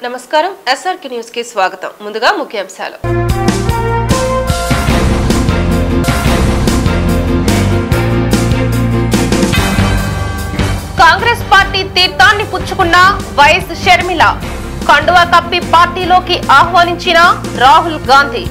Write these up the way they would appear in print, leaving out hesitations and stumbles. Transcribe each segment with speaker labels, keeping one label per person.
Speaker 1: నమస్కారం SRK news కి స్వాగతం. ముందుగా ముఖ్యాంశాలు. కాంగ్రెస్ పార్టీ తీర్థాన్ని పుచ్చుకున్న వైఎస్ షర్మిల, కండువా కప్పి పార్టీలోకి ఆహ్వానించిన రాహుల్ గాంధీ.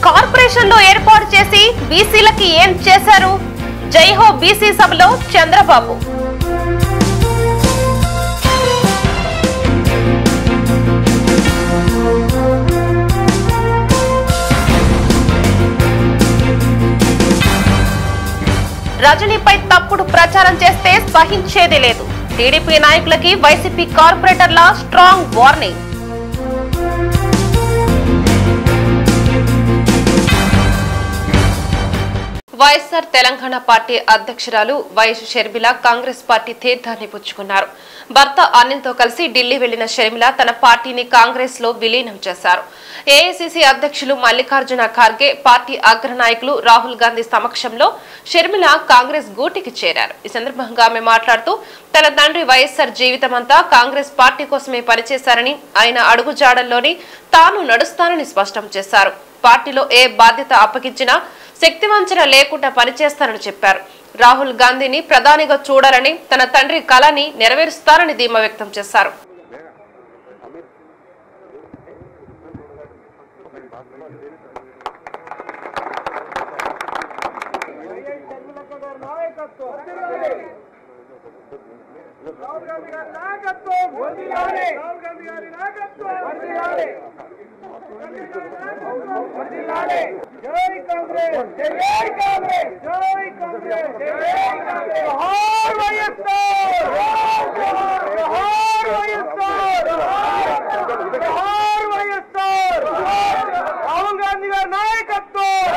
Speaker 1: కార్పొరేషన్ లో ఏర్పాటు చేసి బీసీలకి ఏం చేశారు? జైహో బీసీ సభలో చంద్రబాబు. రజనీపై తప్పుడు ప్రచారం చేస్తే సహించేది లేదు. టీడీపీ నాయకులకి వైసీపీ కార్పొరేటర్ల strong warning. YSR Telangana party అధ్యక్షురాలు వైఎస్ షర్మిల కాంగ్రెస్ పార్టీ తీర్థాన్ని పుచ్చుకున్నారు. భర్త అనిల్తో కలిసి ఢిల్లీ వెళ్లిన షర్మిల తన పార్టీని కాంగ్రెస్ లో విలీనం చేశారు. ఏఐసీసీ అధ్యక్షులు మల్లికార్జున ఖార్గే, పార్టీ అగ్రనాయకులు రాహుల్ గాంధీ సమక్షంలో షర్మిల కాంగ్రెస్ గూటికి చేరారు. ఈ సందర్భంగా ఆమె మాట్లాడుతూ తన తండ్రి వైఎస్ఆర్ జీవితమంతా కాంగ్రెస్ పార్టీ కోసమే పనిచేశారని, ఆయన అడుగుజాడల్లోని తాను నడుస్తానని స్పష్టం చేశారు. పార్టీలో ఏ బాధ్యత అప్పగించినా శక్తివంచన లేకుండా పనిచేస్తానని చెప్పారు. రాహుల్ గాంధీని ప్రధానిగా చూడాలని, తన తండ్రి కళని నెరవేరుస్తారని ధీమా వ్యక్తం చేశారు.
Speaker 2: जय कांग्रेस, जय कांग्रेस, जय कांग्रेस, जय कांग्रेस। जोहार वाईएसआर, जोहार वाईएसआर, जोहार वाईएसआर। राहुल गांधी गारी नायकत्వం,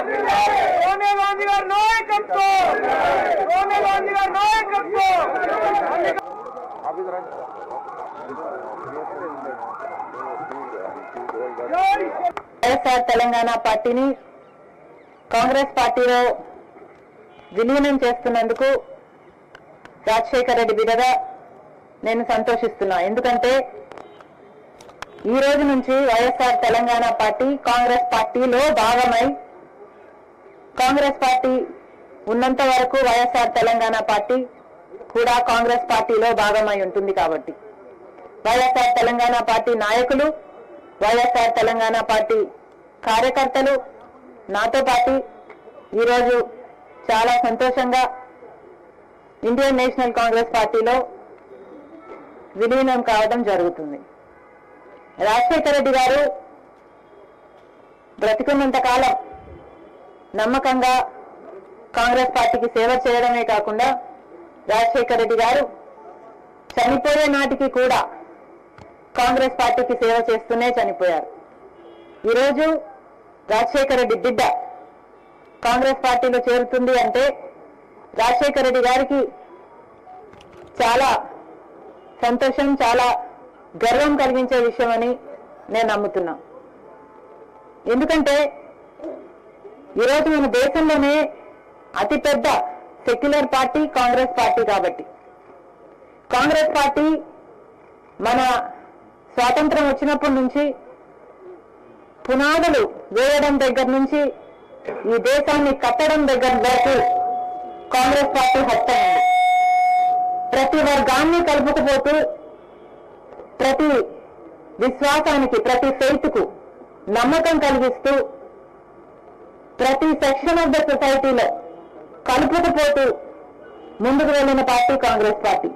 Speaker 2: सोनिया गांधी गारी नायकत्వం, सोनिया गांधी गारी नायकत्వం।
Speaker 3: వైఎస్ఆర్ తెలంగాణ పార్టీని కాంగ్రెస్ పార్టీలో విలీనం చేస్తున్నందుకు రాజశేఖర రెడ్డి బిడ్డగా నేను సంతోషిస్తున్నా. ఎందుకంటే ఈ రోజు నుంచి వైఎస్ఆర్ తెలంగాణ పార్టీ కాంగ్రెస్ పార్టీలో భాగమై, కాంగ్రెస్ పార్టీ ఉన్నంత వరకు వైఎస్ఆర్ తెలంగాణ పార్టీ కూడా కాంగ్రెస్ పార్టీలో భాగమై ఉంటుంది. కాబట్టి వైఎస్ఆర్ తెలంగాణ పార్టీ నాయకులు, వైఎస్ఆర్ తెలంగాణ పార్టీ కార్యకర్తలు నాతో పాటు ఈరోజు చాలా సంతోషంగా ఇండియన్ నేషనల్ కాంగ్రెస్ పార్టీలో విలీనం కావడం జరుగుతుంది. రాజశేఖర రెడ్డి గారు బ్రతికున్నంత కాలం నమ్మకంగా కాంగ్రెస్ పార్టీకి సేవ చేయడమే కాకుండా రాజశేఖర రెడ్డి గారు చనిపోయే నాటికి కూడా కాంగ్రెస్ పార్టీకి సేవ చేస్తూనే చనిపోయారు. ఈరోజు రాజశేఖర రెడ్డి బిడ్డ కాంగ్రెస్ పార్టీలో చేరుతుంది అంటే రాజశేఖర రెడ్డి గారికి చాలా సంతోషం, చాలా గర్వం కలిగించే విషయమని నేను నమ్ముతున్నా. ఎందుకంటే ఈరోజు మన దేశంలోనే అతిపెద్ద సెక్యులర్ పార్టీ కాంగ్రెస్ పార్టీ. కాబట్టి కాంగ్రెస్ పార్టీ మన స్వాతంత్రం వచ్చినప్పటి నుంచి పునాదులు వేయడం దగ్గర నుంచి ఈ దేశాన్ని కట్టడం దగ్గర వరకు కాంగ్రెస్ పార్టీ హస్తమైంది. ప్రతి వర్గాన్ని కలుపుకుపోతూ, ప్రతి విశ్వాసానికి, ప్రతి ఫెయిత్కు నమ్మకం కలిగిస్తూ, ప్రతి సెక్షన్ ఆఫ్ ద సొసైటీలో కలుపుకుపోతూ ముందుకు వెళ్ళిన party Congress party.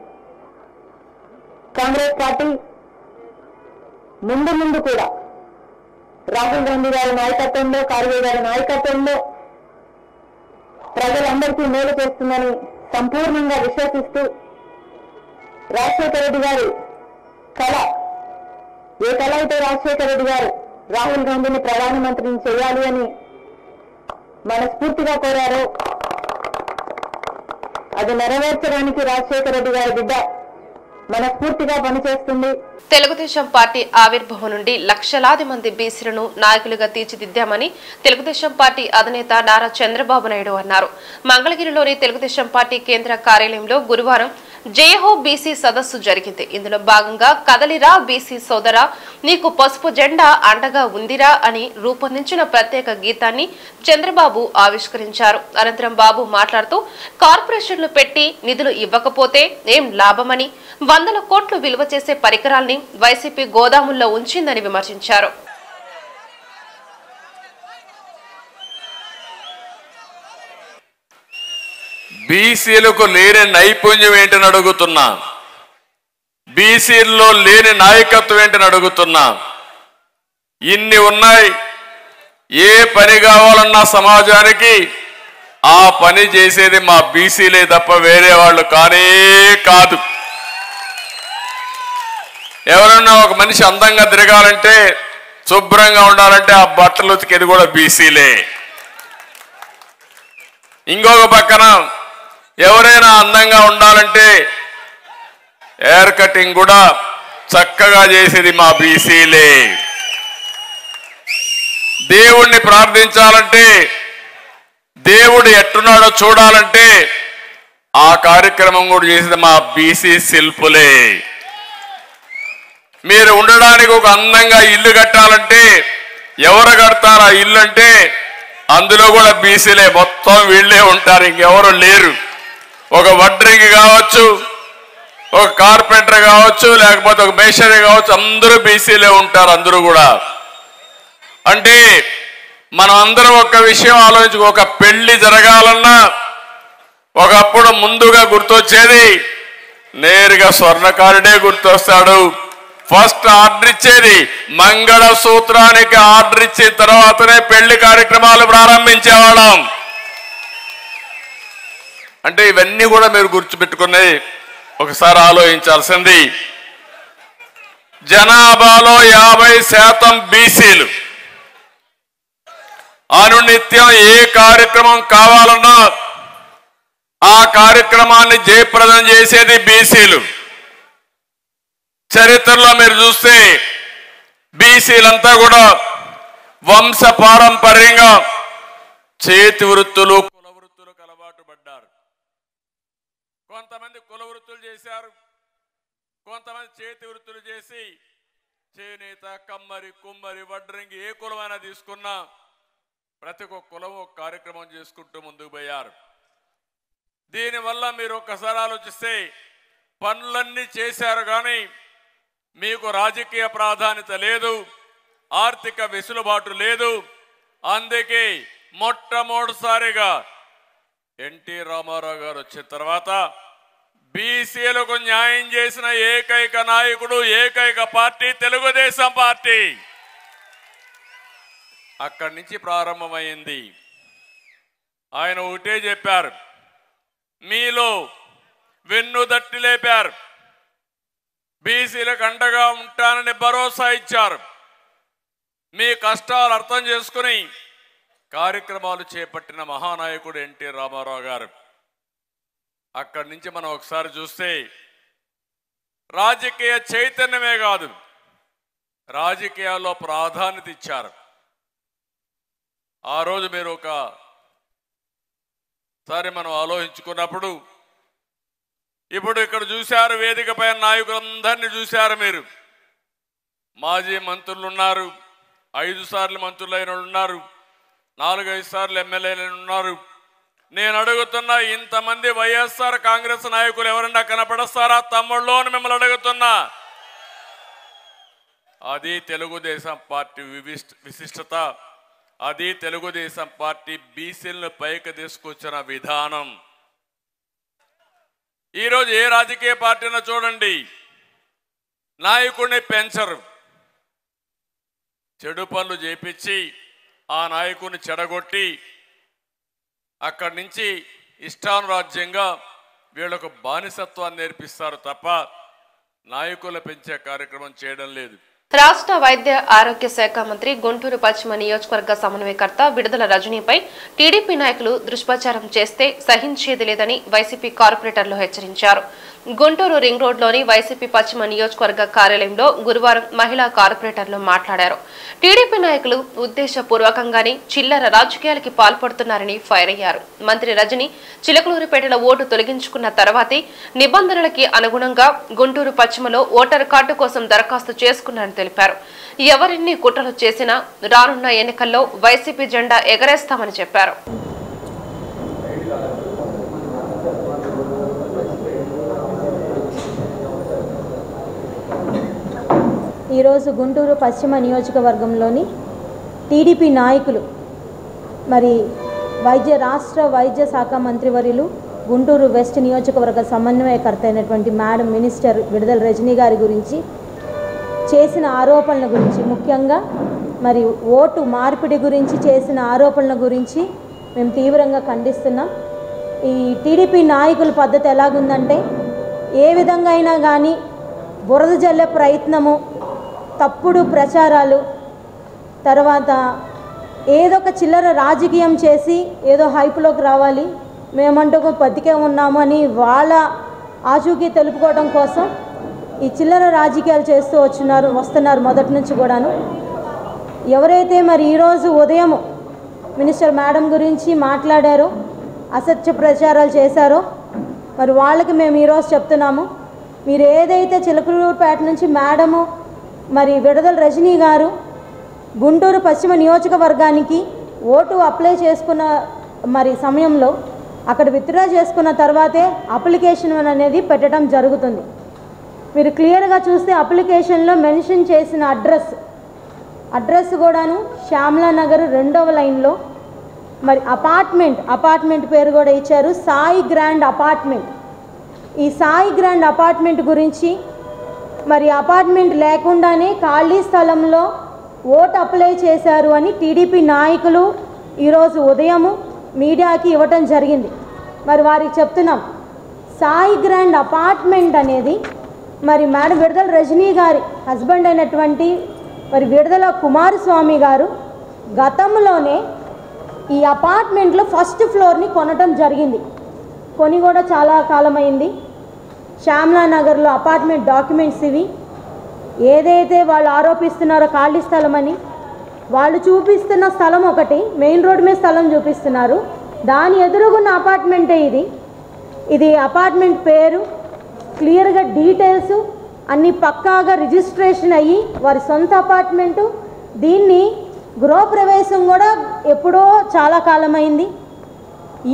Speaker 3: Congress party ముందు కూడా రాహుల్ గాంధీ గారి నాయకత్వంలో, ఖార్గే గారి నాయకత్వంలో ప్రజలందరికీ మేలు చేస్తుందని సంపూర్ణంగా విశ్వసిస్తూ, రాజశేఖర రెడ్డి గారి కళ, ఏ కళ అయితే రాజశేఖర రెడ్డి గారు రాహుల్ గాంధీని ప్రధానమంత్రిని చేయాలి అని మనస్ఫూర్తిగా కోరారో అది నెరవేర్చడానికి రాజశేఖర రెడ్డి గారి బిడ్డ మనస్ఫూర్తిగా పనిచేస్తుంది.
Speaker 1: తెలుగుదేశం పార్టీ ఆవిర్భావం నుండి లక్షలాది మంది బీసీలను నాయకులుగా తీర్చిదిద్దామని తెలుగుదేశం పార్టీ అధినేత నారా చంద్రబాబు నాయుడు అన్నారు. మంగళగిరిలోని తెలుగుదేశం పార్టీ కేంద్ర కార్యాలయంలో గురువారం జయహో బీసీ సదస్సు జరిగింది. ఇందులో భాగంగా కదలిరా బీసీ సోదరా నీకు పసుపు జెండా అండగా ఉందిరా అని రూపొందించిన ప్రత్యేక గీతాన్ని చంద్రబాబు ఆవిష్కరించారు. అనంతరం బాబు మాట్లాడుతూ కార్పొరేషన్లు పెట్టి నిధులు ఇవ్వకపోతే ఏం లాభమని, వందల కోట్లు విలువ చేసే పరికరాల్ని వైసీపీ గోదాముల్లో ఉంచిందని విమర్శించారు.
Speaker 4: బీసీలకు లేని నైపుణ్యం ఏంటని అడుగుతున్నా, బీసీల్లో లేని నాయకత్వం ఏంటని అడుగుతున్నా. ఇన్ని ఉన్నాయి. ఏ పని కావాలన్నా సమాజానికి ఆ పని చేసేది మా బీసీలే తప్ప వేరే వాళ్ళు కానే కాదు. ఎవరన్నా ఒక మనిషి అందంగా తిరగాలంటే, శుభ్రంగా ఉండాలంటే ఆ బట్టలు ఉతికేది కూడా బీసీలే. ఇంకొక పక్కన ఎవరైనా అందంగా ఉండాలంటే హెయిర్ కటింగ్ కూడా చక్కగా చేసేది మా బీసీలే. దేవుణ్ణి ప్రార్థించాలంటే, దేవుడు ఎట్టున్నాడో చూడాలంటే ఆ కార్యక్రమం కూడా చేసేది మా బీసీ శిల్పులే. మీరు ఉండడానికి ఒక అందంగా ఇల్లు కట్టాలంటే ఎవరు కడతారు ఆ ఇల్లు అంటే అందులో కూడా బీసీలే, మొత్తం వీళ్ళే ఉంటారు, ఇంకెవరు లేరు. ఒక వడ్రింగి కావచ్చు, ఒక కార్పెంటర్ కావచ్చు, లేకపోతే ఒక మేషనరీ కావచ్చు, అందరూ బీసీలే ఉంటారు. అందరూ కూడా అంటే మనం అందరం ఒక విషయం ఆలోచించుకో, ఒక పెళ్లి జరగాలన్నా ఒకప్పుడు ముందుగా గుర్తొచ్చేది నేరుగా స్వర్ణకారుడే గుర్తొస్తాడు. ఫస్ట్ ఆర్డర్ ఇచ్చేది మంగళ సూత్రానికి ఆర్డర్ ఇచ్చిన తర్వాతనే పెళ్లి కార్యక్రమాలు ప్రారంభించేవాళ్ళం. అంటే ఇవన్నీ కూడా మీరు గుర్తుపెట్టుకుని ఒకసారి ఆలోచించాల్సింది. జనాభాలో 50% బీసీలు. అనునిత్యం ఏ కార్యక్రమం కావాలన్నా ఆ కార్యక్రమాన్ని జయప్రదం చేసేది బీసీలు. చరిత్రలో మీరు చూస్తే బీసీలంతా కూడా వంశ పారంపర్యంగా చేతి వృత్తులు, కుల వృత్తులకు అలవాటు పడ్డారు. కొంతమంది కుల వృత్తులు చేశారు, కొంతమంది చేతి వృత్తులు చేసి చేనేత, కమ్మరి, కుమ్మరి, వడ్రంగి ఏ కులమైనా తీసుకున్నా ప్రతి ఒక్క కులం ఒక కార్యక్రమం చేసుకుంటూ ముందుకు పోయారు. దీనివల్ల మీరు ఒక్కసారి ఆలోచిస్తే పనులన్నీ చేశారు కానీ మీకు రాజకీయ ప్రాధాన్యత లేదు, ఆర్థిక వెసులుబాటు లేదు. అందుకే మొట్టమొదటిసారిగా ఎన్టీ రామారావు గారు వచ్చిన తర్వాత బీసీలకు న్యాయం చేసిన ఏకైక నాయకుడు, ఏకైక పార్టీ తెలుగుదేశం పార్టీ. అక్కడి నుంచి ప్రారంభమైంది. ఆయన ఒకటే చెప్పారు, మీలో వెన్నుదట్టి లేపారు, బీసీలకు అండగా ఉంటానని భరోసా ఇచ్చారు. మీ కష్టాలు అర్థం చేసుకుని కార్యక్రమాలు చేపట్టిన మహానాయకుడు ఎన్టీ రామారావు గారు. అక్కడి నుంచి మనం ఒకసారి చూస్తే రాజకీయ చైతన్యమే కాదు, రాజకీయాల్లో ప్రాధాన్యత ఇచ్చారు. ఆ రోజు మీరు ఒకసారి మనం ఆలోచించుకున్నప్పుడు, ఇప్పుడు ఇక్కడ చూశారు వేదికపై నాయకులందరినీ చూశారు మీరు. మాజీ మంత్రులు ఉన్నారు, 5 సార్లు మంత్రులైన ఉన్నారు, 4-5 సార్లు ఎమ్మెల్యేలు ఉన్నారు. నేను అడుగుతున్నా, ఇంతమంది వైఎస్ఆర్ కాంగ్రెస్ నాయకులు ఎవరన్నా కనపడస్తారా తమ్ముళ్ళు అని మిమ్మల్ని అడుగుతున్నా. అది తెలుగుదేశం పార్టీ విశిష్టత, అది తెలుగుదేశం పార్టీ బీసీలను పైకి తీసుకొచ్చిన విధానం. ఈరోజు ఏ రాజకీయ పార్టీనో చూడండి, నాయకుడిని పెంచరు, చెడు పనులు చేపించి ఆ నాయకుడిని చెడగొట్టి అక్కడి నుంచి ఇష్టానురాజ్యంగా వీళ్ళకు బానిసత్వాన్ని నేర్పిస్తారు తప్ప నాయకులు పెంచే కార్యక్రమం చేయడం లేదు.
Speaker 1: రాష్ట్ర వైద్య ఆరోగ్య శాఖ మంత్రి గుంటూరు పశ్చిమ నియోజకవర్గ సమన్వయకర్త విడుదల రజనీపై టీడీపీ నాయకులు దుష్ప్రచారం చేస్తే సహించేది లేదని వైసీపీ కార్పొరేటర్లు హెచ్చరించారు. గుంటూరు రింగ్ రోడ్లోని వైసీపీ పశ్చిమ నియోజకవర్గ కార్యాలయంలో గురువారం మహిళా కార్పొరేటర్లు మాట్లాడారు. టీడీపీ నాయకులు ఉద్దేశపూర్వకంగానే చిల్లర రాజకీయాలకి పాల్పడుతున్నారని ఫైర్ అయ్యారు. మంత్రి రజని చిలకలూరిపేటలో ఓటు తొలగించుకున్న తర్వాతే నిబంధనలకి అనుగుణంగా గుంటూరు పశ్చిమలో ఓటర్ కార్డు కోసం దరఖాస్తు చేసుకున్నారని తెలిపారు. ఎవరెన్ని కుట్రలు చేసినా రానున్న ఎన్నికల్లో వైసీపీ జెండా ఎగరేస్తామని చెప్పారు.
Speaker 5: ఈరోజు గుంటూరు పశ్చిమ నియోజకవర్గంలోని టీడీపీ నాయకులు మరి రాష్ట్ర వైద్య శాఖ మంత్రివర్యులు గుంటూరు వెస్ట్ నియోజకవర్గ సమన్వయకర్త అయినటువంటి మేడం మినిస్టర్ విడుదల రజనీ గారి గురించి చేసిన ఆరోపణల గురించి, ముఖ్యంగా మరి ఓటు మార్పిడి గురించి చేసిన ఆరోపణల గురించి మేము తీవ్రంగా ఖండిస్తున్నాం. ఈ టీడీపీ నాయకుల పద్ధతి ఎలాగుందంటే, ఏ విధంగా అయినా కానీ బురద జల్లే ప్రయత్నము, తప్పుడు ప్రచారాలు, తర్వాత ఏదో ఒక చిల్లర రాజకీయం చేసి ఏదో హైప్లోకి రావాలి, మేమంటూ బతికే ఉన్నాము అని వాళ్ళ ఆచూకీ తెలుపుకోవడం కోసం ఈ చిల్లర రాజకీయాలు చేస్తూ వస్తున్నారు మొదటి నుంచి కూడాను. ఎవరైతే మరి ఈరోజు ఉదయం మినిస్టర్ మేడం గురించి మాట్లాడారో, అసత్య ప్రచారాలు చేశారో, మరి వాళ్ళకి మేము ఈరోజు చెప్తున్నాము, మీరు ఏదైతే చిలకలూరుపేట నుంచి మేడము మరి విడుదల రజనీ గారు గుంటూరు పశ్చిమ నియోజకవర్గానికి ఓటు అప్లై చేసుకున్న మరి సమయంలో అక్కడ విత్డ్రా చేసుకున్న తర్వాతే అప్లికేషన్ అనేది పెట్టడం జరుగుతుంది. మీరు క్లియర్గా చూస్తే అప్లికేషన్లో మెన్షన్ చేసిన అడ్రస్ కూడాను శ్యామలా నగర్ 2వ లైన్లో మరి అపార్ట్మెంట్ పేరు కూడా ఇచ్చారు, సాయి గ్రాండ్ అపార్ట్మెంట్. ఈ సాయి గ్రాండ్ అపార్ట్మెంట్ గురించి మరి అపార్ట్మెంట్ లేకుండానే ఖాళీ స్థలంలో ఓటు అప్లై చేశారు అని టీడీపీ నాయకులు ఈరోజు ఉదయము మీడియాకి ఇవ్వటం జరిగింది. మరి వారికి చెప్తున్నాం, సాయి గ్రాండ్ అపార్ట్మెంట్ అనేది మరి మేడం విడుదల రజనీ గారి హస్బెండ్ అయినటువంటి మరి విడుదల కుమారస్వామి గారు గతంలోనే ఈ అపార్ట్మెంట్లో ఫస్ట్ ఫ్లోర్ని కొనటం జరిగింది. కొని కూడా చాలా కాలమైంది. శ్యామలా నగర్లో అపార్ట్మెంట్ డాక్యుమెంట్స్ ఇవి. ఏదైతే వాళ్ళు ఆరోపిస్తున్నారో ఖాళీ స్థలం అని, వాళ్ళు చూపిస్తున్న స్థలం ఒకటి, మెయిన్ రోడ్ మీద స్థలం చూపిస్తున్నారు, దాని ఎదురుగున్న అపార్ట్మెంటే ఇది అపార్ట్మెంట్ పేరు, క్లియర్గా డీటెయిల్స్ అన్నీ పక్కాగా రిజిస్ట్రేషన్ అయ్యి వారి సొంత అపార్ట్మెంటు. దీన్ని గృహప్రవేశం కూడా ఎప్పుడో చాలా కాలమైంది.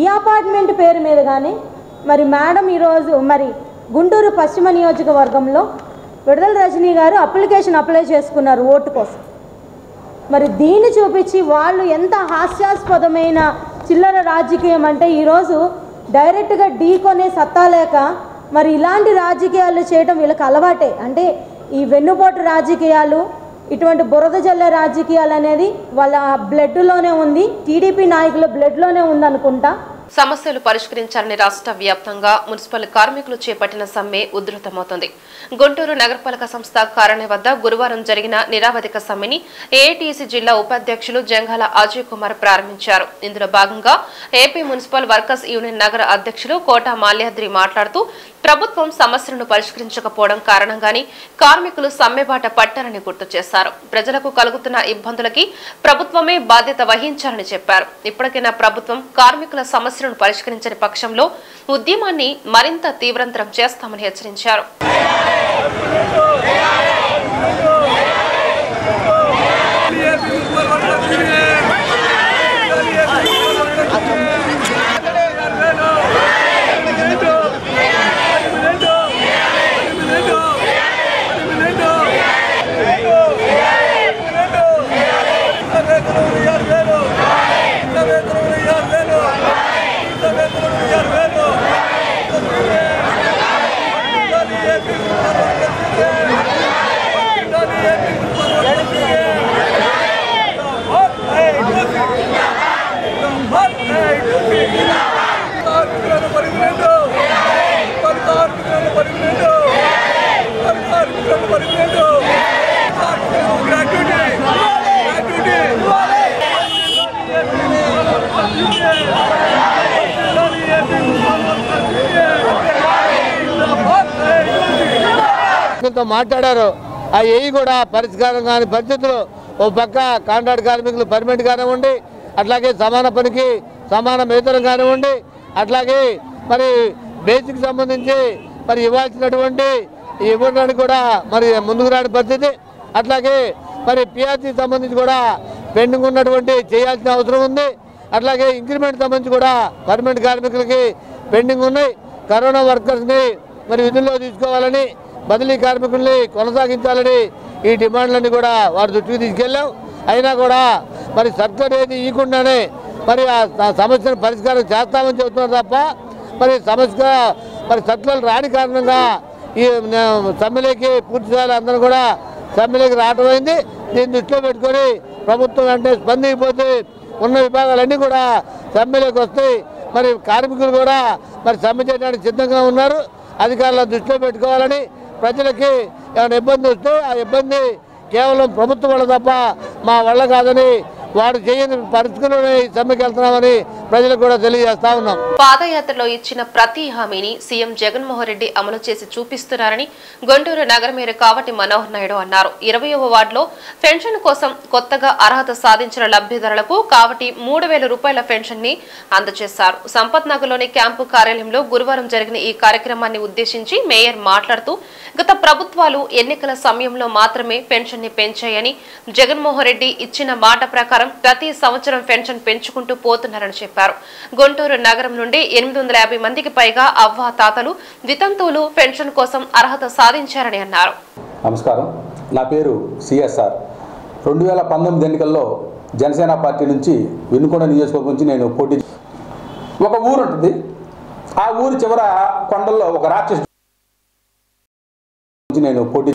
Speaker 5: ఈ అపార్ట్మెంట్ పేరు మీద కానీ మరి మేడం ఈరోజు మరి గుంటూరు పశ్చిమ నియోజకవర్గంలో విడుదల రజనీ గారు అప్లై చేసుకున్నారు ఓటు కోసం. మరి దీన్ని చూపించి వాళ్ళు ఎంత హాస్యాస్పదమైన చిల్లర రాజకీయం అంటే, ఈరోజు డైరెక్ట్గా ఢీకొనే సత్తా లేక మరి ఇలాంటి రాజకీయాలు చేయడం వీళ్ళకి అలవాటే. అంటే ఈ వెన్నుపోటు రాజకీయాలు, ఇటువంటి బురద జల్లే రాజకీయాలు అనేది వాళ్ళ బ్లడ్లోనే ఉంది, టీడీపీ నాయకుల బ్లడ్లోనే ఉందనుకుంటా.
Speaker 1: సమస్యలు పరిష్కరించాలని రాష్ట్ర వ్యాప్తంగా మున్సిపల్ కార్మికులు చేపట్టిన సమ్మె ఉధృతమవుతోంది. గుంటూరు నగరపాలక సంస్థ కార్యాలయం వద్ద గురువారం జరిగిన నిరావధిక సమ్మెని ఏఐటీసీ జిల్లా ఉపాధ్యక్షులు జంగాల అజయ్ కుమార్ ప్రారంభించారు. ఇందులో భాగంగా ఏపీ మున్సిపల్ వర్కర్స్ యూనియన్ నగర అధ్యక్షులు కోట మాల్యాద్రి మాట్లాడుతూ, ప్రభుత్వం సమస్యలను పరిష్కరించకపోవడం కారణంగానే కార్మికులు సమ్మెబాట పట్టారని గుర్తు చేశారు. ప్రజలకు కలుగుతున్న ఇబ్బందులకి ప్రభుత్వమే బాధ్యత వహించాలని చెప్పారు. ఇప్పటికైనా ప్రభుత్వం కార్మికుల సమస్యలను పరిష్కరించని పక్షంలో ఉద్యమాన్ని మరింత తీవ్రతరం చేస్తామని హెచ్చరించారు.
Speaker 6: కార్మికులతో మాట్లాడారో అవి కూడా పరిష్కారం కాని పరిస్థితులు. ఓ పక్క కాంట్రాక్ట్ కార్మికులు పర్మనెంట్ కానివ్వండి, అట్లాగే సమాన పనికి సమాన వేతనం కానివ్వండి, అట్లాగే మరి బేసిక్ సంబంధించి మరి ఇవ్వాల్సినటువంటి ఇవ్వడానికి కూడా మరి ముందుకు రాని పరిస్థితి. అట్లాగే మరి పిఆర్సీ సంబంధించి కూడా పెండింగ్ ఉన్నటువంటి చేయాల్సిన అవసరం ఉంది. అట్లాగే ఇంక్రిమెంట్ సంబంధించి కూడా పర్మనెంట్ కార్మికులకి పెండింగ్ ఉన్నాయి. కరోనా వర్కర్స్ని మరి విధుల్లో తీసుకోవాలని, బదిలీ కార్మికుల్ని కొనసాగించాలని ఈ డిమాండ్లన్నీ కూడా వారి దృష్టికి తీసుకెళ్ళాం. అయినా కూడా మరి సర్కార్ ఏది ఇవ్వకుండానే మరి ఆ సమస్యను పరిష్కారం చేస్తామని చెబుతున్నారు తప్ప మరి సమస్య మరి సర్కులర్ రాని కారణంగా ఈ సమ్మెలోకి పూర్తి స్థాయిలో అందరూ కూడా సమ్మెలోకి రావడం అయింది. దీన్ని దృష్టిలో పెట్టుకొని ప్రభుత్వం వెంటనే స్పందించకపోతే ఉన్న విభాగాలన్నీ కూడా సమ్మెలోకి వస్తాయి. మరి కార్మికులు కూడా మరి సమ్మె చేయడానికి సిద్ధంగా ఉన్నారు. అధికారుల దృష్టిలో పెట్టుకోవాలని, ప్రజలకి ఏమైనా ఇబ్బంది వస్తే ఆ ఇబ్బంది కేవలం ప్రభుత్వం వల్ల తప్ప మా వల్ల కాదని వాడు చేయని పరిస్థితుల్లోనే ఈ సమ్మెకి వెళ్తున్నామని ప్రజలకు కూడా తెలియజేస్తా ఉన్నాం.
Speaker 1: పాదయాత్రలో ఇచ్చిన ప్రతి హామీని సీఎం జగన్మోహన్ రెడ్డి అమలు చేసి చూపిస్తున్నారని గుంటూరు నగర మేయర్ కావటి మనోహర్ నాయుడు అన్నారు. 20వ వార్డులో పెన్షన్ కోసం కొత్తగా అర్హత సాధించిన లబ్ధిదారులకు కావటి 3,000 రూపాయల పెన్షన్ ని అందజేశారు. సంపత్ నగర్లోని క్యాంపు కార్యాలయంలో గురువారం జరిగిన ఈ కార్యక్రమాన్ని ఉద్దేశించి మేయర్ మాట్లాడుతూ గత ప్రభుత్వాలు ఎన్నికల సమయంలో మాత్రమే పెన్షన్ ని పెంచాయని, జగన్మోహన్ రెడ్డి ఇచ్చిన మాట ప్రకారం ప్రతి సంవత్సరం పెన్షన్ పెంచుకుంటూ పోతున్నారని చెప్పారు. గుంటూరు నగరం నుండి 850 మందికి పైగా అవ్వ తాతలు వితంతువులు పెన్షన్ కోసం అర్హత సాధించారని అన్నారు.
Speaker 7: నమస్కారం, నా పేరు సిఎస్ఆర్. 2019 ఎన్నికల్లో జనసేన పార్టీ నుంచి వినుకొండ నియోజకవర్గం నుంచి నేను పోటీ. ఒక ఊరు ఉంటుంది, ఆ ఊరు చివర కొండల్లో ఒక రాక్షసు నేను పోటీ.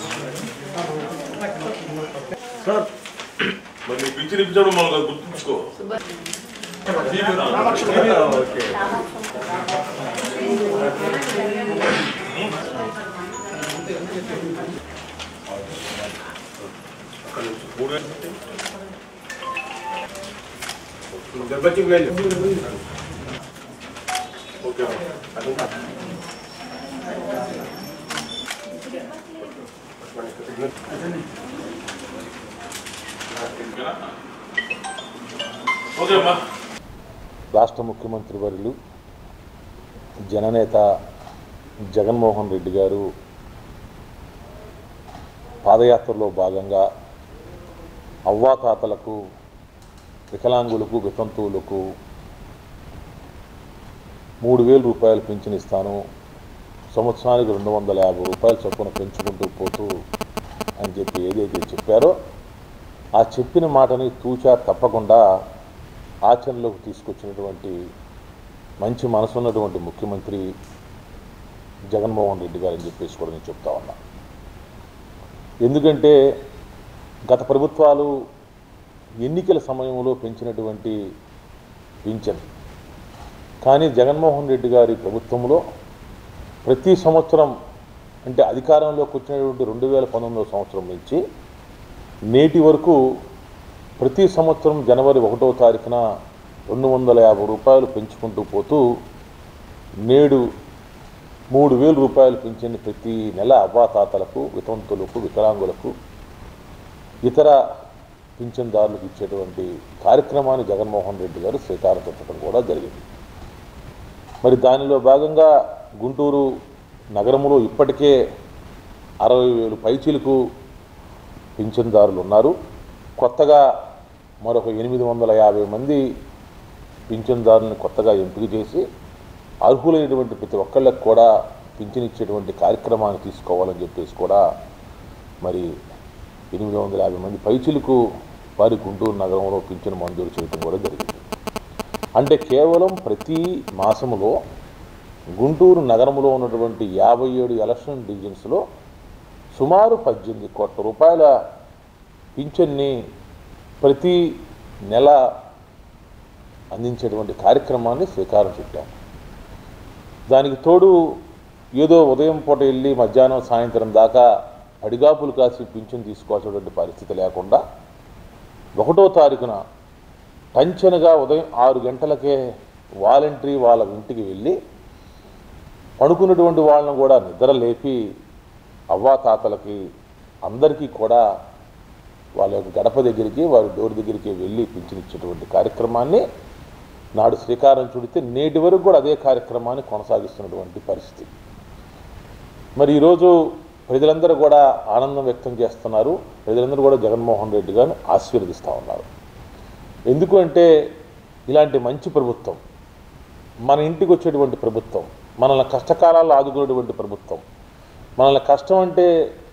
Speaker 8: రాష్ట్ర ముఖ్యమంత్రి వర్యులు జననేత జగన్మోహన్ రెడ్డి గారు పాదయాత్రలో భాగంగా అవ్వాతాతలకు, వికలాంగులకు, వితంతువులకు 3,000 రూపాయలు పింఛన్ ఇస్తాను, సంవత్సరానికి 250 రూపాయల చొప్పున పెంచుకుంటూ పోతూ అని చెప్పి ఏదైతే చెప్పారో ఆ చెప్పిన మాటని తూచా తప్పకుండా ఆచరణలోకి తీసుకొచ్చినటువంటి మంచి మనసు ఉన్నటువంటి ముఖ్యమంత్రి జగన్మోహన్ రెడ్డి గారు అని చెప్పేసి కూడా నేను చెప్తా ఉన్నా. ఎందుకంటే గత ప్రభుత్వాలు ఎన్నికల సమయంలో పెంచినటువంటి పింఛన్, కానీ జగన్మోహన్ రెడ్డి గారి ప్రభుత్వంలో ప్రతి సంవత్సరం అంటే అధికారంలోకి వచ్చినటువంటి 2019 సంవత్సరం నుంచి నేటి వరకు ప్రతి సంవత్సరం జనవరి 1వ తారీఖున 250 రూపాయలు పెంచుకుంటూ పోతూ నేడు 3,000 రూపాయలు పెంచిన ప్రతి నెల అవ్వాతాతలకు, వితంతులకు, వికలాంగులకు, ఇతర పింఛన్దారులకు ఇచ్చేటువంటి కార్యక్రమాన్ని జగన్మోహన్ రెడ్డి గారు శ్రీకారం చుట్టడం కూడా జరిగింది. మరి దానిలో భాగంగా గుంటూరు నగరంలో ఇప్పటికే 60,000 పైచీలకు పింఛన్దారులు ఉన్నారు. కొత్తగా మరొక 850 మంది పింఛన్దారులను కొత్తగా ఎంపిక చేసి అర్హులైనటువంటి ప్రతి ఒక్కళ్ళకి కూడా పింఛన్ ఇచ్చేటువంటి కార్యక్రమాన్ని తీసుకోవాలని చెప్పేసి కూడా మరి 850 మంది పైచీలకు వారి గుంటూరు నగరంలో పింఛను మంజూరు చేయడం కూడా జరిగింది. అంటే కేవలం ప్రతి మాసములో గుంటూరు నగరంలో ఉన్నటువంటి 57 ఎలక్షన్ డివిజన్స్లో సుమారు 18 కోట్ల రూపాయల పింఛన్ని ప్రతి నెల అందించేటువంటి కార్యక్రమాన్ని శ్రీకారం చుట్టాం. దానికి తోడు ఏదో ఉదయం పూట వెళ్ళి మధ్యాహ్నం సాయంత్రం దాకా అడిగాపులు కాసి పింఛన్ తీసుకోవాల్సినటువంటి పరిస్థితి లేకుండా 1వ తారీఖున టంచనగా ఉదయం 6 గంటలకే వాలంటరీ వాళ్ళ ఇంటికి వెళ్ళి పడుకున్నటువంటి వాళ్ళను కూడా నిద్ర లేపి అవ్వాతాతలకి అందరికీ కూడా వాళ్ళ యొక్క గడప దగ్గరికి వారి డోర్ దగ్గరికి వెళ్ళి పింఛనిచ్చేటువంటి కార్యక్రమాన్ని నాడు శ్రీకారం చుడితే నేటి వరకు కూడా అదే కార్యక్రమాన్ని కొనసాగిస్తున్నటువంటి పరిస్థితి. మరి ఈరోజు ప్రజలందరూ కూడా ఆనందం వ్యక్తం చేస్తున్నారు. ప్రజలందరూ కూడా జగన్మోహన్ రెడ్డి గారిని ఆశీర్వదిస్తూ ఉన్నారు. ఎందుకు అంటే ఇలాంటి మంచి ప్రభుత్వం, మన ఇంటికి వచ్చేటువంటి ప్రభుత్వం, మనల్ని కష్టకాలాల్లో ఆదుకునేటువంటి ప్రభుత్వం, మనల్ని కష్టం అంటే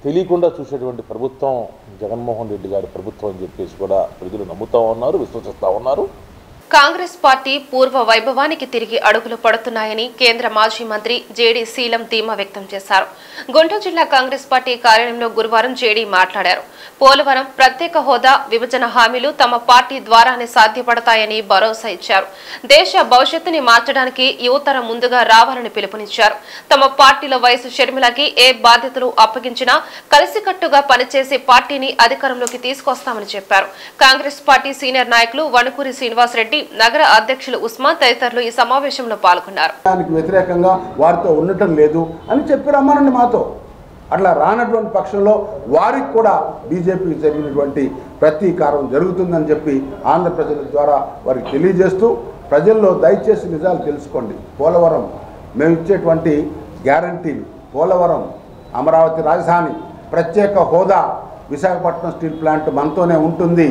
Speaker 8: తెలియకుండా చూసేటువంటి ప్రభుత్వం జగన్మోహన్ రెడ్డి గారి ప్రభుత్వం అని చెప్పేసి కూడా ప్రజలు నమ్ముతూ ఉన్నారు, విశ్వసిస్తూ ఉన్నారు.
Speaker 1: కాంగ్రెస్ పార్టీ పూర్వ వైభవానికి తిరిగి అడుగులు పడుతున్నాయని కేంద్ర మాజీ మంత్రి జేడీ శీలం ధీమా వ్యక్తం చేశారు. గుంటూరు జిల్లా కాంగ్రెస్ పార్టీ కార్యాలయంలో గురువారం జేడీ మాట్లాడారు. పోలవరం, ప్రత్యేక హోదా, విభజన హామీలు తమ పార్టీ ద్వారానే సాధ్యపడతాయని భరోసా ఇచ్చారు. దేశ భవిష్యత్తుని మార్చడానికి యువతరం ముందుగా రావాలని పిలుపునిచ్చారు. తమ పార్టీలో వయసు షర్మిలకి ఏ బాధ్యతలు అప్పగించినా కలిసికట్టుగా పనిచేసి పార్టీని అధికారంలోకి తీసుకొస్తామని చెప్పారు. కాంగ్రెస్ పార్టీ సీనియర్ నాయకులు వణుకూరి శ్రీనివాసరెడ్డి, నగర అధ్యక్షులు ఉస్మాన్ తదితరులు ఈ సమావేశంలో పాల్గొన్నారు.
Speaker 9: వ్యతిరేకంగా వారితో ఉండటం లేదు అని చెప్పి రమ్మనండి మాతో. అట్లా రానటువంటి పక్షంలో వారికి కూడా బీజేపీకి జరిగినటువంటి ప్రతీకారం జరుగుతుందని చెప్పి ఆంధ్ర ప్రజల ద్వారా వారికి తెలియజేస్తూ, ప్రజల్లో దయచేసి నిజాలు తెలుసుకోండి. పోలవరం మేము ఇచ్చేటువంటి గ్యారంటీలు, పోలవరం, అమరావతి రాజధాని, ప్రత్యేక హోదా, విశాఖపట్నం స్టీల్ ప్లాంట్ మనతోనే ఉంటుంది,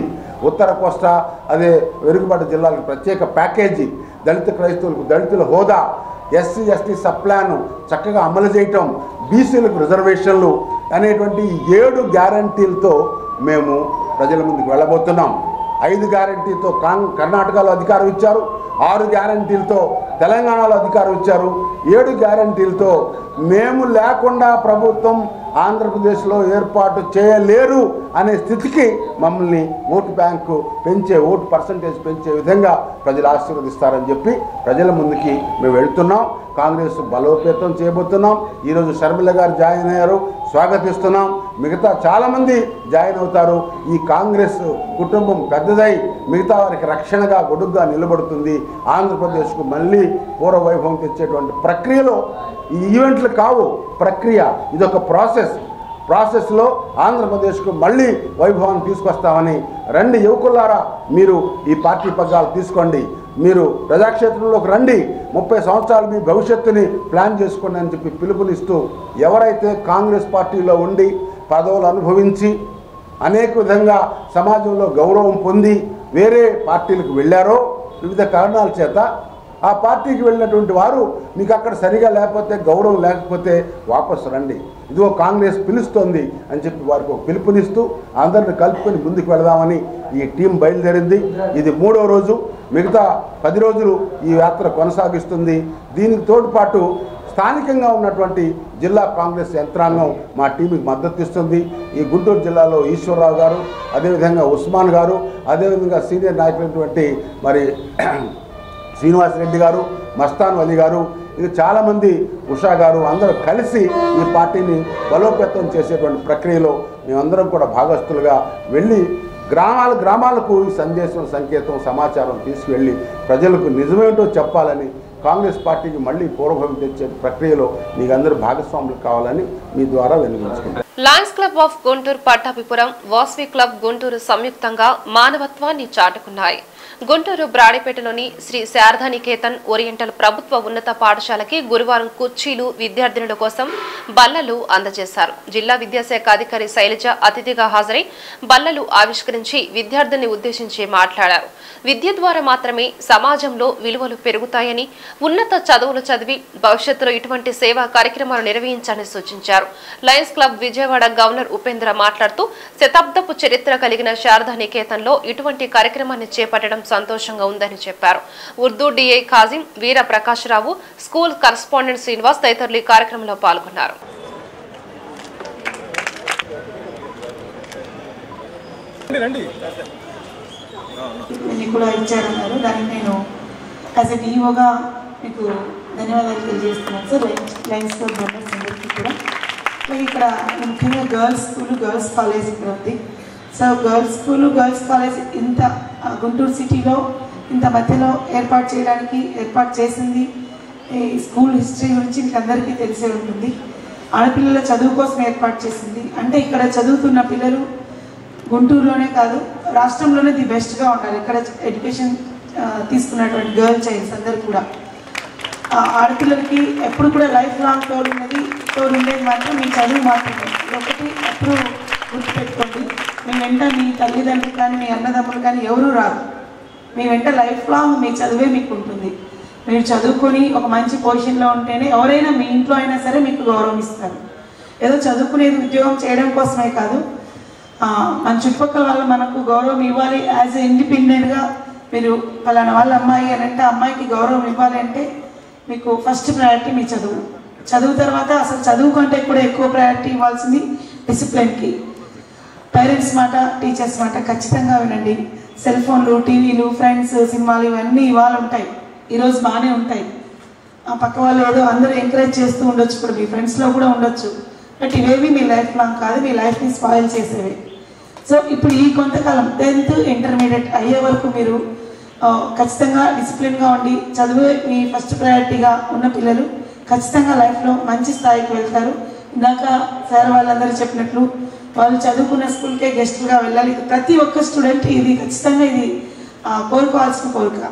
Speaker 9: ఉత్తర కోస్తా అదే వెనుకబడ్డ జిల్లాలకు ప్రత్యేక ప్యాకేజీ, దళిత క్రైస్తవులకు దళితుల హోదా, ఎస్సీ ఎస్టీ సబ్ ప్లాన్ చక్కగా అమలు చేయటం, బీసీలకు రిజర్వేషన్లు అనేటువంటి 7 గ్యారంటీలతో మేము ప్రజల ముందుకు వెళ్ళబోతున్నాం. 5 గ్యారంటీలతో కర్ణాటకలో అధికారం ఇచ్చారు, 6 గ్యారంటీలతో తెలంగాణలో అధికారం ఇచ్చారు, 7 గ్యారంటీలతో మేము లేకుండా ప్రభుత్వం ఆంధ్రప్రదేశ్లో ఏర్పాటు చేయలేరు అనే స్థితికి మమ్మల్ని ఓటు బ్యాంకు పెంచే, ఓటు పర్సంటేజ్ పెంచే విధంగా ప్రజలు ఆశీర్వదిస్తారని చెప్పి ప్రజల ముందుకి మేము వెళ్తున్నాం. కాంగ్రెస్ బలోపేతం చేయబోతున్నాం. ఈరోజు షర్మిల గారు జాయిన్ అయ్యారు, స్వాగతిస్తున్నాం. మిగతా చాలామంది జాయిన్ అవుతారు. ఈ కాంగ్రెస్ కుటుంబం పెద్దదై మిగతా వారికి రక్షణగా, గొడుగ్గా నిలబడుతుంది. ఆంధ్రప్రదేశ్కు మళ్ళీ పూర్వ వైభవం తెచ్చేటువంటి ప్రక్రియలో ఈ ఈవెంట్లు కావు, ప్రక్రియ, ఇదొక ప్రాసెస్లో ఆంధ్రప్రదేశ్కు మళ్ళీ వైభవాన్ని తీసుకొస్తామని రండి యువకులారా, మీరు ఈ పార్టీ పగ్గాలు తీసుకోండి, మీరు ప్రజాక్షేత్రంలోకి రండి, 30 సంవత్సరాలు మీ భవిష్యత్తుని ప్లాన్ చేసుకోండి అని చెప్పి పిలుపునిస్తూ, ఎవరైతే కాంగ్రెస్ పార్టీలో ఉండి పదవులు అనుభవించి అనేక విధంగా సమాజంలో గౌరవం పొంది వేరే పార్టీలకు వెళ్ళారో వివిధ కారణాల చేత, ఆ పార్టీకి వెళ్ళినటువంటి వారు మీకు అక్కడ సరిగా లేకపోతే, గౌరవం లేకపోతే వాపసు రండి, ఇదిగో కాంగ్రెస్ పిలుస్తోంది అని చెప్పి వారికి ఒక పిలుపునిస్తూ అందరిని కలుపుకొని ముందుకు వెళదామని ఈ టీం బయలుదేరింది. ఇది 3వ రోజు. మిగతా 10 రోజులు ఈ యాత్ర కొనసాగిస్తుంది. దీనికి తోడ్పాటు స్థానికంగా ఉన్నటువంటి జిల్లా కాంగ్రెస్ యంత్రాంగం మా టీంకి మద్దతు ఇస్తుంది. ఈ గుంటూరు జిల్లాలో ఈశ్వరరావు గారు, అదేవిధంగా ఉస్మాన్ గారు, అదేవిధంగా సీనియర్ నాయకులైనటువంటి మరి శ్రీనివాసరెడ్డి గారు, మస్తాన్ అలీ గారు, ఇది చాలామంది, ఉషా గారు, అందరూ కలిసి ఈ పార్టీని బలోపేతం చేసేటువంటి ప్రక్రియలో మేమందరం కూడా భాగస్తులుగా వెళ్ళి గ్రామాలకు ఈ సందేశం, సంకేతం, సమాచారం తీసుకువెళ్ళి ప్రజలకు నిజమేంటో చెప్పాలని, కాంగ్రెస్ పార్టీకి మళ్ళీ పూర్వభావి తెచ్చే ప్రక్రియలో మీకందరూ భాగస్వాములు కావాలని మీ ద్వారా విన్నవించుకుంటారు.
Speaker 1: Lions club of Guntur, Pattabhipuram, Vasavi club Guntur సంయుక్తంగా మానవత్వాన్ని చాటుకున్నాయి. గుంటూరు బ్రాడిపేటలోని శ్రీ శారదానికేతన్ ఓరియంటల్ ప్రభుత్వ ఉన్నత పాఠశాలకి గురువారం కుర్చీలు విద్యార్థినుల కోసం బల్లలు అందజేశారు. జిల్లా విద్యాశాఖ అధికారి శైలజ అతిథిగా హాజరై బల్లలు ఆవిష్కరించి విద్యార్థుల్ని ఉద్దేశించి మాట్లాడారు. విద్య ద్వారా మాత్రమే సమాజంలో విలువలు పెరుగుతాయని, ఉన్నత చదువులు చదివి భవిష్యత్తులో ఇటువంటి సేవా కార్యక్రమాలు నిర్వహించాలని సూచించారు. Lions club Vijayawada governor Upendra మాట్లాడుతూ, శతాబ్దపు చరిత్ర కలిగిన శారదానికేతన్లో ఇటువంటి కార్యక్రమాన్ని చేపట్టడం సంతోషంగా ఉందని చెప్పారు. ఉర్దూ డిఐ ఖాజిం, వీర ప్రకాశ్రావు, స్కూల్ కరస్పాండెంట్ శ్రీనివాస్ తదితరులు ఈ కార్యక్రమంలో పాల్గొన్నారు.
Speaker 10: కూడా ఇచ్చారన్నారు, దానికి నేను యాజ్ ఎ డిఓగా మీకు ధన్యవాదాలు తెలియజేస్తున్నాను సార్. లయన్స్ క్లబ్ మెంబర్స్ అందరికీ కూడా. ఇక్కడ ముఖ్యంగా గర్ల్స్ స్కూల్, గర్ల్స్ కాలేజ్ ఇక్కడ ఉంది. So girls school, girls college ఇంత గుంటూరు సిటీలో ఇంత మధ్యలో ఏర్పాటు చేసింది ఈ స్కూల్ హిస్టరీ గురించి మీకు అందరికీ తెలిసే ఉంటుంది. ఆడపిల్లల చదువు కోసం ఏర్పాటు చేసింది. అంటే ఇక్కడ చదువుతున్న పిల్లలు గుంటూరులోనే కాదు రాష్ట్రంలోనే ది బెస్ట్గా ఉండాలి. ఇక్కడ ఎడ్యుకేషన్ తీసుకున్నటువంటి గర్ల్ చైల్డ్స్ అందరూ కూడా ఆడపిల్లలకి ఎప్పుడు కూడా లైఫ్ లాంగ్ తోడు ఉండేది మాత్రం మీ చదువు మాత్రమే. ఒకటి ఎప్పుడు గుర్తుపెట్టుకోండి, మీ వెంట మీ తల్లిదండ్రులు కానీ మీ అన్నదమ్ములు కానీ ఎవరూ రాదు. మీ వెంట లైఫ్ లాంగ్ మీ చదువే మీకు ఉంటుంది. మీరు చదువుకొని ఒక మంచి పొజిషన్లో ఉంటేనే ఎవరైనా మీ ఇంట్లో అయినా సరే మీకు గౌరవం ఇస్తారు. ఏదో చదువుకునేది ఉద్యోగం చేయడం కోసమే కాదు, మన చుట్టుపక్కల వాళ్ళు మనకు గౌరవం ఇవ్వాలి. యాజ్ ఎ ఇండిపెండెంట్గా మీరు పలానా వాళ్ళ అమ్మాయి అని అంటే అమ్మాయికి గౌరవం ఇవ్వాలి అంటే మీకు ఫస్ట్ ప్రయారిటీ మీ చదువు తర్వాత అసలు చదువు కంటే కూడా ఎక్కువ ప్రయారిటీ ఇవ్వాల్సింది డిసిప్లిన్కి. పేరెంట్స్ మాట టీచర్స్ మాట ఖచ్చితంగా వినండి. సెల్ ఫోన్లు, టీవీలు, ఫ్రెండ్స్, సినిమాలు ఇవన్నీ ఇవాళ ఉంటాయి, ఈరోజు బాగానే ఉంటాయి. పక్క వాళ్ళు ఏదో అందరూ ఎంకరేజ్ చేస్తూ ఉండొచ్చు, ఇప్పుడు మీ ఫ్రెండ్స్లో కూడా ఉండొచ్చు. బట్ ఇవేవి మీ లైఫ్ లాంగ్ కాదు, మీ లైఫ్ని స్పాయిల్ చేసేవి. సో ఇప్పుడు ఈ కొంతకాలం 10th ఇంటర్మీడియట్ అయ్యే వరకు మీరు ఖచ్చితంగా డిసిప్లిన్గా ఉండి చదువు మీ ఫస్ట్ ప్రయారిటీగా ఉన్న పిల్లలు ఖచ్చితంగా లైఫ్లో మంచి స్థాయికి వెళ్తారు. ఇందాక సార్ వాళ్ళందరూ చెప్పినట్లు వాళ్ళు చదువుకున్న స్కూల్కే గెస్ట్గా వెళ్ళాలి. ప్రతి ఒక్క స్టూడెంట్ ఇది ఖచ్చితంగా ఇది కోరుకోవాల్సిన కోరిక.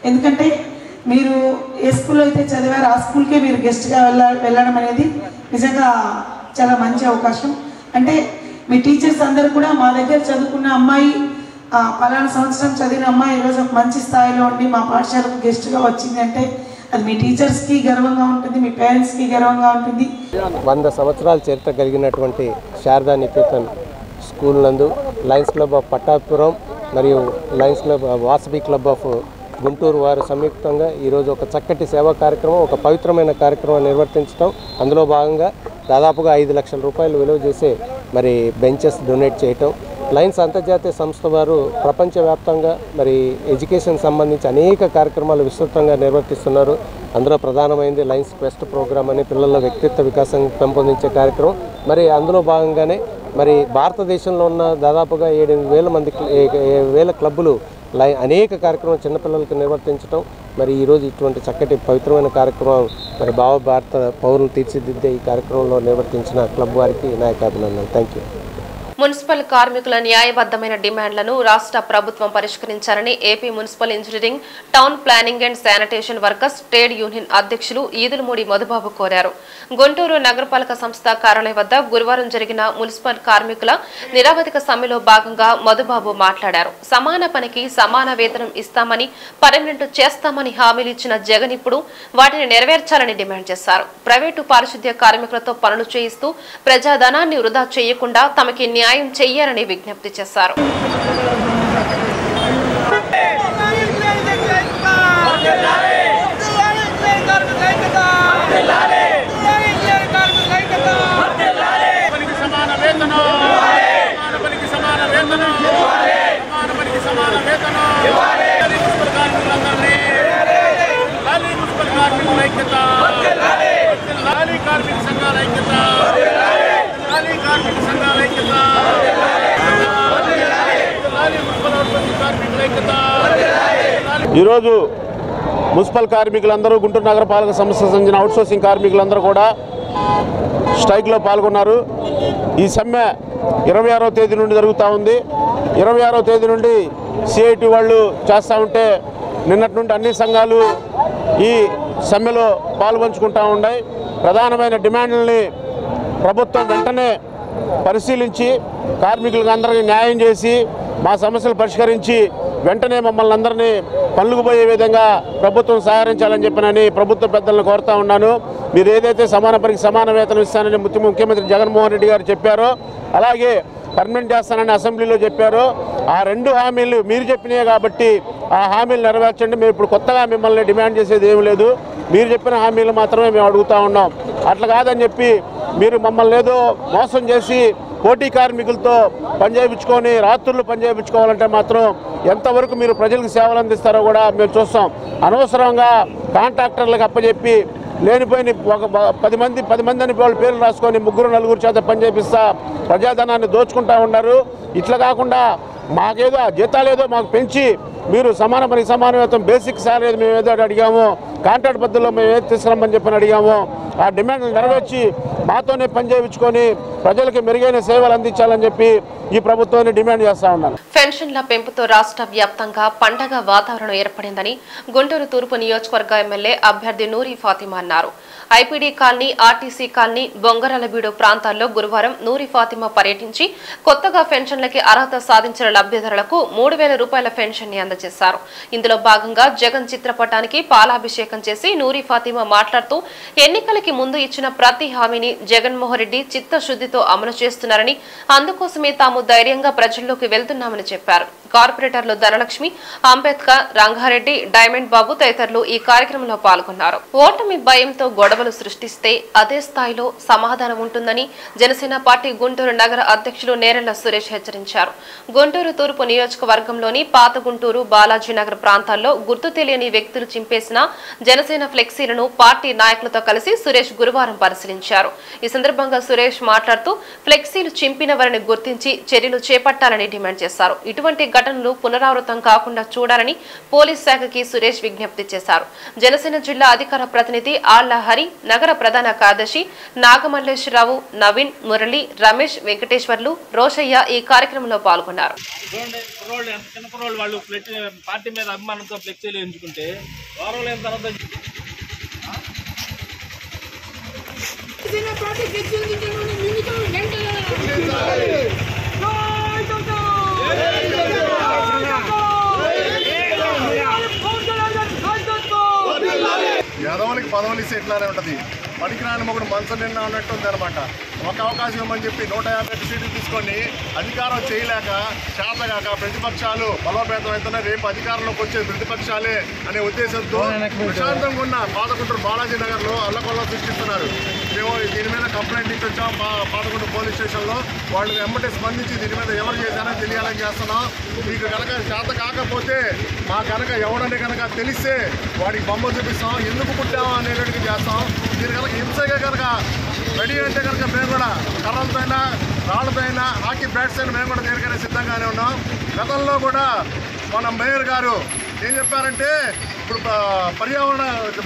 Speaker 10: ఎందుకంటే మీరు ఏ స్కూల్లో అయితే చదివారో ఆ స్కూల్కే మీరు గెస్ట్గా వెళ్ళడం అనేది నిజంగా చాలా మంచి అవకాశం. అంటే మీ టీచర్స్ అందరూ కూడా మా దగ్గర చదువుకున్న అమ్మాయి పలానా సంవత్సరం చదివిన అమ్మాయి ఈరోజు ఒక మంచి స్థాయిలో ఉండి మా పాఠశాలకు గెస్ట్గా వచ్చింది అంటే అది మీ టీచర్స్కి గర్వంగా ఉంటుంది, మీ పేరెంట్స్కి గర్వంగా ఉంటుంది.
Speaker 11: 100 సంవత్సరాల చరిత్ర కలిగినటువంటి శారదా నికేతన్ స్కూల్ నందు లయన్స్ క్లబ్ ఆఫ్ పట్టాపురం మరియు Lions club Vasavi club of Guntur వారు సంయుక్తంగా ఈరోజు ఒక చక్కటి సేవా కార్యక్రమం, ఒక పవిత్రమైన కార్యక్రమం నిర్వర్తించడం. అందులో భాగంగా దాదాపుగా 5 లక్షల రూపాయలు విలువ చేసే మరి బెంచెస్ డొనేట్ చేయటం. లయన్స్ అంతర్జాతీయ సంస్థ వారు ప్రపంచవ్యాప్తంగా మరి ఎడ్యుకేషన్ సంబంధించి అనేక కార్యక్రమాలు విస్తృతంగా నిర్వర్తిస్తున్నారు. అందులో ప్రధానమైనది లయన్స్ క్వెస్ట్ ప్రోగ్రామ్ అని పిల్లల వ్యక్తిత్వ వికాసం పెంపొందించే కార్యక్రమం. మరి అందులో భాగంగానే మరి భారతదేశంలో ఉన్న దాదాపుగా 7,000 క్లబ్బులు అనేక కార్యక్రమాలు చిన్నపిల్లలకు నిర్వర్తించడం. మరి ఈరోజు ఇటువంటి చక్కటి పవిత్రమైన కార్యక్రమం మరి భారత పౌరులు తీర్చిదిద్దే ఈ కార్యక్రమంలో నిర్వర్తించిన క్లబ్ వారికి నా యొక్క అభినందనలు. Thank you.
Speaker 1: మున్సిపల్ కార్మికుల న్యాయబద్ధమైన డిమాండ్లను రాష్ట్ర ప్రభుత్వం పరిష్కరించాలని AP municipal engineering, town planning and sanitation workers trade union అధ్యక్షులు ఈదులమూడి మధుబాబు కోరారు. గుంటూరు నగరపాలక సంస్థ కార్యాలయం వద్ద గురువారం జరిగిన మున్సిపల్ కార్మికుల నిరవధిక సమ్మెలో భాగంగా మధుబాబు మాట్లాడారు. సమాన పనికి సమాన వేతనం ఇస్తామని, పర్మనెంట్ చేస్తామని హామీలు ఇచ్చిన జగన్ ఇప్పుడు వాటిని నెరవేర్చాలని డిమాండ్ చేశారు. ప్రైవేటు పారిశుద్ధ్య కార్మికులతో పనులు చేయిస్తూ ప్రజాధనాన్ని వృధా చేయకుండా తమకి న్యాయం చెయ్యాలని విజ్ఞప్తి చేశారు.
Speaker 12: ఈరోజు మున్సిపల్ కార్మికులందరూ, గుంటూరు నగరపాలక సంస్థకు చెందిన అవుట్సోర్సింగ్ కార్మికులందరూ కూడా స్ట్రైక్లో పాల్గొన్నారు. ఈ సమ్మె 26వ తేదీ నుండి జరుగుతూ ఉంది. 26వ తేదీ నుండి సిఐటి వాళ్ళు చేస్తూ ఉంటే నిన్నటి నుండి అన్ని సంఘాలు ఈ సమ్మెలో పాల్పంచుకుంటూ ఉన్నాయి. ప్రధానమైన డిమాండ్లని ప్రభుత్వం వెంటనే పరిశీలించి కార్మికులకు అందరికీ న్యాయం చేసి మా సమస్యలు పరిష్కరించి వెంటనే మమ్మల్ని అందరినీ పనులకు పోయే విధంగా ప్రభుత్వం సహకరించాలని చెప్పినని ప్రభుత్వ పెద్దలను కోరుతా ఉన్నాను. మీరు ఏదైతే సమాన పనికి సమాన వేతనం ఇస్తానని ముఖ్యమంత్రి జగన్మోహన్ రెడ్డి గారు చెప్పారో, అలాగే పర్మనెంట్ చేస్తానని అసెంబ్లీలో చెప్పారో, ఆ 2 హామీలు మీరు చెప్పినాయి కాబట్టి ఆ హామీలు నెరవేర్చండి. మేము ఇప్పుడు కొత్తగా మిమ్మల్ని డిమాండ్ చేసేది ఏమి లేదు, మీరు చెప్పిన హామీలు మాత్రమే మేము అడుగుతూ ఉన్నాం. అట్లా కాదని చెప్పి మీరు మమ్మల్ని ఏదో మోసం చేసి పోటీ కార్మికులతో పనిచేయించుకొని రాత్రులు పనిచేయించుకోవాలంటే మాత్రం ఎంతవరకు మీరు ప్రజలకు సేవలు అందిస్తారో కూడా మేము చూస్తాం. అనవసరంగా కాంట్రాక్టర్లకు అప్పచెప్పి లేనిపోయిన ఒక 10 మంది అని వాళ్ళ పేర్లు రాసుకొని 3-4 చేత పనిచేపిస్తా ప్రజాధనాన్ని దోచుకుంటా ఉన్నారు. ఇట్లా కాకుండా మాకేదో జీతాలు ఏదో మాకు పెంచి మీరు సమాన పనికి సమాన వేతనం బేసిక్ శాలరీ మేము ఏదో అడిగాము, కాంట్రాక్ట్ పద్ధతిలో మేము ఏది తీసుకురమ్మని చెప్పని అడిగామో ఆ డిమాండ్లు నెరవేర్చి మాతోనే పనిచేయించుకొని ప్రజలకు మెరుగైన సేవలు అందించాలని చెప్పి ఈ ప్రభుత్వాన్ని డిమాండ్ చేస్తా ఉన్నాను.
Speaker 1: పెన్షన్ల పెంపుతో రాష్ట్ర వ్యాప్తంగా పండగ వాతావరణం ఏర్పడిందని గుంటూరు తూర్పు నియోజకవర్గ ఎమ్మెల్యే అభ్యర్థి నూరి ఫాతిమా అన్నారు. ఐపీడీ కాలనీ, ఆర్టీసీ కాలనీ, బొంగరలబీడు ప్రాంతాల్లో గురువారం నూరి ఫాతిమా పర్యటించి కొత్తగా పెన్షన్లకి అర్హత సాధించిన లబ్ధిదారులకు 3,000 రూపాయల పెన్షన్ ని అందజేశారు. ఇందులో భాగంగా జగన్ చిత్రపటానికి పాలాభిషేకం చేసి నూరి ఫాతిమా మాట్లాడుతూ ఎన్నికలకి ముందు ఇచ్చిన ప్రతి హామీని జగన్మోహన్ రెడ్డి చిత్తశుద్ధితో అమలు చేస్తున్నారని, అందుకోసమే తాము ధైర్యంగా ప్రజల్లోకి వెళ్తున్నామని చెప్పారు. కార్పొరేటర్లు ధనలక్ష్మి, అంబేద్కర్, రంగారెడ్డి, డైమండ్ బాబు తదితరులు ఈ కార్యక్రమంలో పాల్గొన్నారు. ఓటమి భయంతో గొడవలు సృష్టిస్తే అదే స్థాయిలో సమాధానం ఉంటుందని జనసేన పార్టీ గుంటూరు నగర అధ్యక్షులు నేరెళ్ల సురేష్ హెచ్చరించారు. గుంటూరు తూర్పు నియోజకవర్గంలోని పాత గుంటూరు, బాలాజీనగర్ ప్రాంతాల్లో గుర్తు తెలియని వ్యక్తులు చింపేసిన జనసేన ఫ్లెక్సీలను పార్టీ నాయకులతో కలిసి సురేష్ గురువారం పరిశీలించారు. ఈ సందర్భంగా సురేష్ మాట్లాడుతూ ఫ్లెక్సీలు చింపిన వారిని గుర్తించి చర్యలు చేపట్టాలని డిమాండ్ చేశారు. ఇటువంటి ఘటనలు పునరావృతం కాకుండా చూడాలని పోలీస్ శాఖకి సురేష్ విజ్ఞప్తి చేశారు. జనసేన జిల్లా అధికార ప్రతినిధి ఆళ్ల హరి, నగర ప్రధాన కార్యదర్శి నాగమల్లేశ్వరరావు, నవీన్, మురళి, రమేష్, వెంకటేశ్వర్లు, రోషయ్య ఈ కార్యక్రమంలో పాల్గొన్నారు.
Speaker 13: పార్టీ మీద అభిమానంతో ఫ్లెక్సీలు ఎంచుకుంటే వారం తర్వాత
Speaker 14: యాదవులకి పదవులు ఇస్తే ఎట్లానే ఉంటుంది, పనికిరాని మొగుడు మనసు నిన్న అన్నట్టు ఉంది అనమాట. ఒక అవకాశం ఇవ్వమని చెప్పి 150 సీట్లు తీసుకొని అధికారం చేయలేక చేతగాక ప్రతిపక్షాలు బలోపేతం అవుతున్నాయి. రేపు అధికారంలోకి వచ్చే ప్రతిపక్షాలే అనే ఉద్దేశంతో ప్రశాంతంగా ఉన్న పాతగుంటూరు బాలాజీ నగర్లో అల్లకొల్లం సృష్టిస్తున్నారు. మేము దీని మీద కంప్లైంట్ ఇచ్చి వచ్చాం పాతగుంటూరు పోలీస్ స్టేషన్లో. వాళ్ళు వెంబడి స్పందించి దీని మీద ఎవరు చేశారో తెలియాలని చేస్తున్నాం. మీకు కనుక చేత కాకపోతే మా కనుక ఎవడని కనుక తెలిస్తే వాడికి బొమ్మ చూపిస్తాం, ఎందుకు పుట్టామో అనేటట్టుగా చేస్తాం. మీరు కనుక హింసగా కనుక రెడీ అంటే కనుక మేము కూడా కర్రలతో అయినా రాళ్లతో అయినా హాకీ బ్యాట్స్ అయినా మేము కూడా దేనికైనా సిద్ధంగానే ఉన్నాం. గతంలో కూడా మన మేయర్ గారు ఏం చెప్పారంటే ఇప్పుడు పర్యావరణ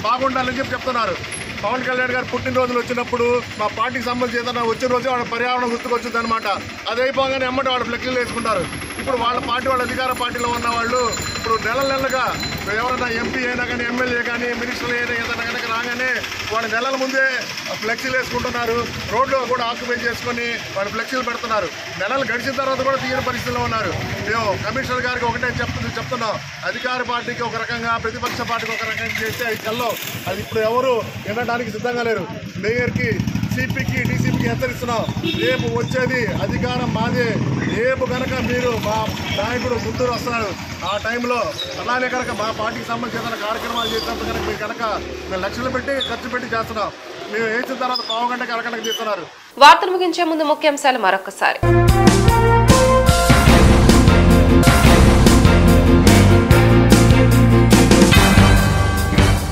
Speaker 14: బాగుండాలని చెప్పి చెప్తున్నారు. పవన్ కళ్యాణ్ గారు పుట్టినరోజులు వచ్చినప్పుడు మా పార్టీకి సంబంధించి ఏదైనా వచ్చిన రోజు వాళ్ళ పర్యావరణం గుర్తుకొచ్చింది అనమాట. అది అయిపోగానే ఎమ్మటి వాళ్ళు ఫ్లెక్సీలు వేసుకుంటారు. ఇప్పుడు వాళ్ళ పార్టీ వాళ్ళ అధికార పార్టీలో ఉన్న వాళ్ళు ఇప్పుడు నెలలుగా ఎవరైనా ఎంపీ అయినా కానీ ఎమ్మెల్యే కానీ మినిస్టర్లు అయినా ఏదైనా కనుక రాగానే వాళ్ళు నెలల ముందే ఫ్లెక్సీలు వేసుకుంటున్నారు. రోడ్లు కూడా ఆక్యుపై చేసుకొని వాళ్ళు ఫ్లెక్సీలు పెడుతున్నారు. నెలలు గడిచిన తర్వాత కూడా తీయని పరిస్థితిలో ఉన్నారు. మేము కమిషనర్ గారికి ఒకటే చెప్తున్నాం, అధికార పార్టీకి ఒక రకంగా ప్రతిపక్ష పార్టీకి ఒక రకంగా చేస్తే అది కల్లో అది ఇప్పుడు ఎవరు వినడానికి సిద్ధంగా లేరు. మేయర్కి, సిపికి, డీసీపీకి హెచ్చరిస్తున్నాం, రేపు వచ్చేది అధికారం మాదే. రేపు కనుక మీరు మా నాయకుడు గుంటూరు వస్తున్నారు, ఆ టైంలో అలానే కనుక మా పార్టీకి సంబంధించి ఏదైనా కార్యక్రమాలు చేసినప్పుడు కనుక మీరు కనుక మేము లక్షలు పెట్టి ఖర్చు పెట్టి చేస్తున్నాం. మేము వేసిన తర్వాత పావుగంటకి అరగంటకి చేస్తున్నారు.
Speaker 1: వార్తలు ముగించే ముందు ముఖ్యాంశాలు మరొకసారి.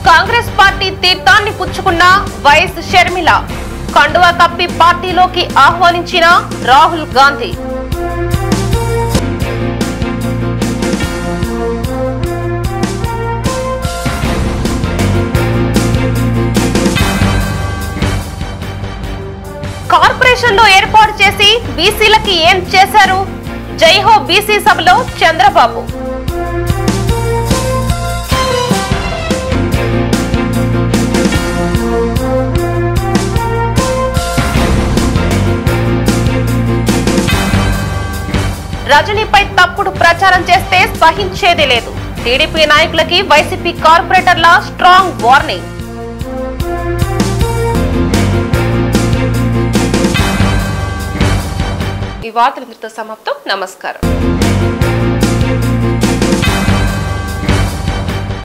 Speaker 1: కాంగ్రెస్ పార్టీ తీర్థాన్ని పుచ్చుకున్న వైఎస్ షర్మిల, కండువా కప్పి పార్టీలోకి ఆహ్వానించిన రాహుల్ గాంధీ. కార్పొరేషన్లో ఏర్పాటు చేసి బీసీలకి ఏం చేశారు? జైహో బీసీ సభలో చంద్రబాబు. రజనీపై తప్పుడు ప్రచారం చేస్తే సహించేది లేదు. టీడీపీ నాయకులకి వైసీపీ కార్పొరేటర్ల స్ట్రాంగ్ వార్నింగ్. ఈ వార్తలు ఇంతటితో సమాప్తం. నమస్కారం.